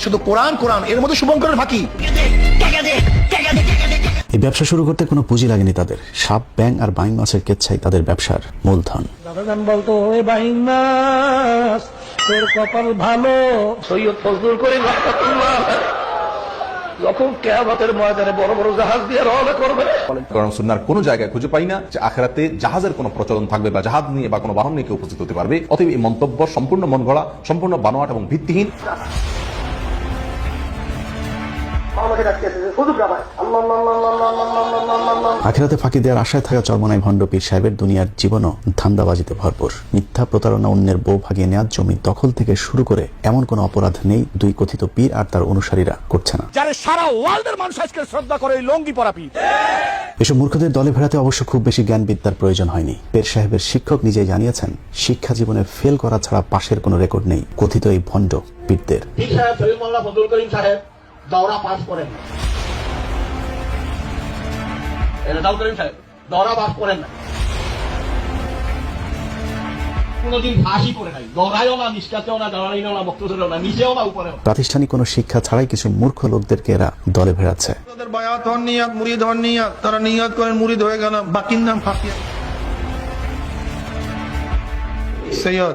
শুধু কোরআন কোরআন, এর মধ্যে শুভঙ্করের ফাঁকি। এই ব্যবসা শুরু করতে কোনো পুঁজি লাগেনি তাদের। সাপ, ব্যাং আর বাইং মাছের কেচ্ছাই তাদের ব্যবসার মূলধন। দাদাজান বলতো, ওরে বাইং মাছ, তোর কপাল ভালো। সৈয়দ ফজলুল করিম রাহমাতুল্লাহ যখন কিয়ামতের ময়দানে বড় বড় জাহাজ দিয়ে রওনা করবে, কারণ সুন্নাহর কোনো জায়গায় খুঁজে পাই না যে আখিরাতে জাহাজের কোনো প্রচলন থাকবে বা জাহাজ নিয়ে বা কোনো বাহন নিয়ে কেউ উপস্থিত হতে পারবে। অতএব এই মন্তব্য সম্পূর্ণ মন গড়া, সম্পূর্ণ বানোয়াট এবং ভিত্তিহীন। আখিরাতে ফাঁকি দেওয়ার আশায় থাকা চরমনাই ভণ্ড পীর সাহেবের দুনিয়ার জীবনও ধান্দাবাজিতে ভরপুর। মিথ্যা প্রতারণা, অন্যের বউ ভাগিয়ে নেওয়ার জমি দখল থেকে শুরু করে এমন কোন অপরাধ নেই দুই কথিত পীর আর তার অনুসারীরা করছে না। যারা সারা ওয়ার্ল্ডের মানুষ আজকে শ্রদ্ধা করে ওই লঙ্গি পরা পীর। এসব মূর্খদের দলে ভেড়াতে অবশ্য খুব বেশি জ্ঞান বিদ্যার প্রয়োজন হয়নি। পীর সাহেবের শিক্ষক নিজেই জানিয়েছেন, শিক্ষা জীবনে ফেল করা ছাড়া পাশের কোনো রেকর্ড নেই কথিত এই ভণ্ড পীরদের। দৌড়া পাস করেন না, এরাদাল করিম সাহেব দৌড়া পাস করেন না, কোনদিন ফাঁসি করে নাই, দৌড়াইও না, নিষ্কাতেও না, দাঁড়াইও না, বক্তব্যও না, নিচেও না, উপরেও। প্রাতিষ্ঠানিক কোনো শিক্ষা ছাড়াই কিছু মূর্খ লোকদেরকে এরা দলে ভেড়াচ্ছে। তাদের বায়াত হন নিয়াত, মুরিদ হন নিয়াত, তারা নিয়াত করেন মুরিদ হয়ে গেল, বাকির নাম ফাঁকি। সৈয়দ